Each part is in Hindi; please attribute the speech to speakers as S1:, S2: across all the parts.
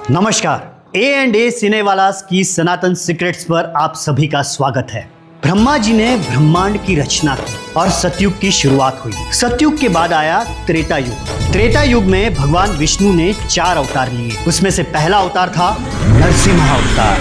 S1: नमस्कार, A&A सिनेवालास की सनातन सीक्रेट्स पर आप सभी का स्वागत है। ब्रह्मा जी ने ब्रह्मांड की रचना की और सतयुग की शुरुआत हुई। सतयुग के बाद आया त्रेता युग। त्रेता युग में भगवान विष्णु ने 4 अवतार लिए। उसमें से पहला अवतार था नरसिंह अवतार।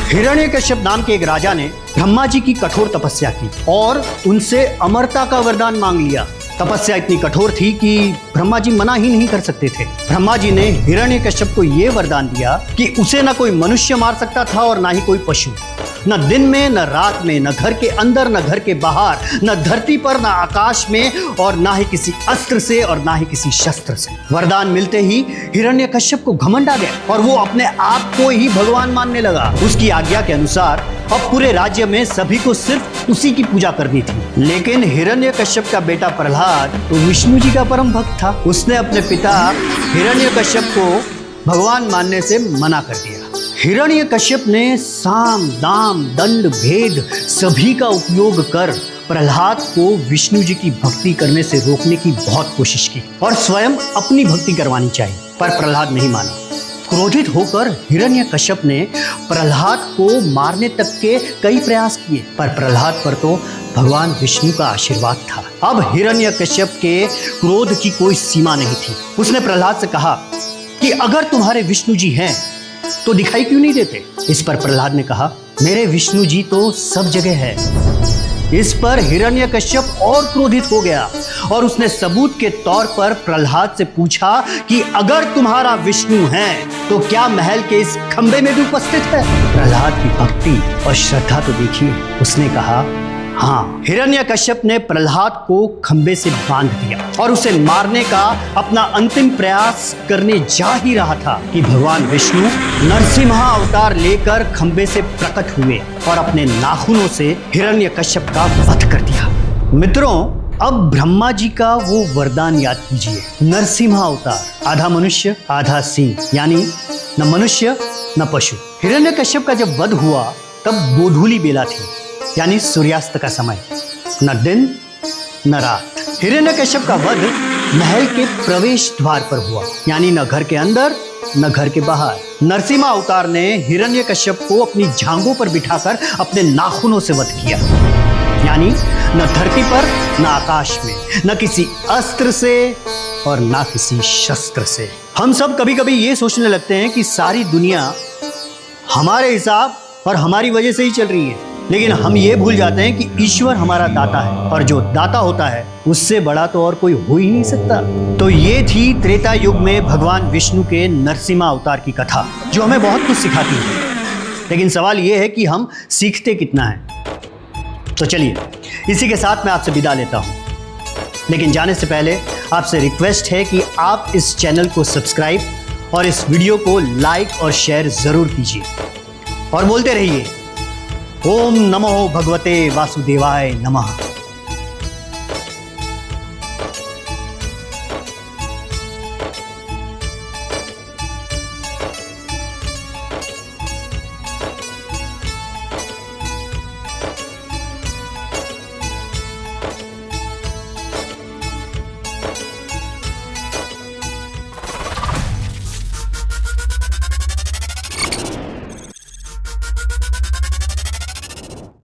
S1: हिरण्यकश्यप नाम के एक राजा ने ब्रह्मा जी की कठोर तपस्या की और उनसे अमरता का वरदान मांग लिया। तपस्या इतनी कठोर थी कि ब्रह्मा जी मना ही नहीं कर सकते थे। ब्रह्मा जी ने हिरण्यकश्यप को यह वरदान दिया कि उसे न कोई मनुष्य मार सकता था और ना ही कोई पशु। न दिन में, न रात में, न घर के अंदर, न घर के बाहर, न धरती पर, न आकाश में, और ना ही किसी अस्त्र से और ना ही किसी शस्त्र से। वरदान मिलते ही हिरण्यकश्यप को घमंड आ गया और वो अपने आप को ही भगवान मानने लगा। उसकी आज्ञा के अनुसार अब पूरे राज्य में सभी को सिर्फ उसी की पूजा करनी थी। लेकिन हिरण्यकश्यप का बेटा प्रहलाद तो विष्णु जी का परम भक्त था। उसने अपने पिता हिरण्यकश्यप को भगवान मानने से मना कर दिया। हिरण्यकश्यप ने साम, दाम, दंड, भेद सभी का उपयोग कर प्रहलाद को विष्णु जी की भक्ति करने से रोकने की बहुत कोशिश की और स्वयं अपनी भक्ति करवानी चाहिए, पर प्रहलाद नहीं माना। क्रोधित होकर हिरण्यकश्यप ने प्रहलाद को मारने तक के कई प्रयास किए, पर प्रहलाद पर तो भगवान विष्णु का आशीर्वाद था। अब हिरण्यकश्यप के क्रोध की कोई सीमा नहीं थी। उसने प्रहलाद से कहा कि अगर तुम्हारे विष्णु जी हैं तो दिखाई क्यों नहीं देते? इस पर प्रहलाद ने कहा, मेरे विष्णु जी तो सब जगह है। इस पर हिरण्यकश्यप और क्रोधित हो गया और उसने सबूत के तौर पर प्रहलाद से पूछा कि अगर तुम्हारा विष्णु है तो क्या महल के इस खंबे में भी उपस्थित है? प्रहलाद की भक्ति और श्रद्धा तो देखिए। उसने कहा हाँ। हिरण्यकश्यप ने प्रहलाद को खंबे से बांध दिया और उसे मारने का अपना अंतिम प्रयास करने जा ही रहा था कि भगवान विष्णु नरसिंह अवतार लेकर खंबे से प्रकट हुए और अपने नाखूनों से हिरण्यकश्यप का वध कर दिया। मित्रों, अब ब्रह्मा जी का वो वरदान याद कीजिए, नरसिंह अवतार, आधा मनुष्य आधा सिंह, यानी न मनुष्य न पशु। हिरण्यकश्यप का जब वध हुआ तब गोधूली बेला थी, यानी सूर्यास्त का समय, न दिन न रात। हिरण्यकश्यप का वध महल के प्रवेश द्वार पर हुआ, यानी न घर के अंदर न घर के बाहर। नरसिंह अवतार ने हिरण्यकश्यप को अपनी जांघों पर बिठाकर अपने नाखूनों से वध किया, यानी न धरती पर न आकाश में, न किसी अस्त्र से और न किसी शस्त्र से। हम सब कभी कभी ये सोचने लगते हैं कि सारी दुनिया हमारे हिसाब और हमारी वजह से ही चल रही है, लेकिन हम ये भूल जाते हैं कि ईश्वर हमारा दाता है और जो दाता होता है उससे बड़ा तो और कोई हो ही नहीं सकता। तो ये थी त्रेता युग में भगवान विष्णु के नरसिंह अवतार की कथा, जो हमें बहुत कुछ सिखाती है। लेकिन सवाल ये है कि हम सीखते कितना है। तो चलिए, इसी के साथ मैं आपसे विदा लेता हूँ, लेकिन जाने से पहले आपसे रिक्वेस्ट है कि आप इस चैनल को सब्सक्राइब और इस वीडियो को लाइक और शेयर जरूर कीजिए और बोलते रहिए, ओम नमो भगवते वासुदेवाय नमः।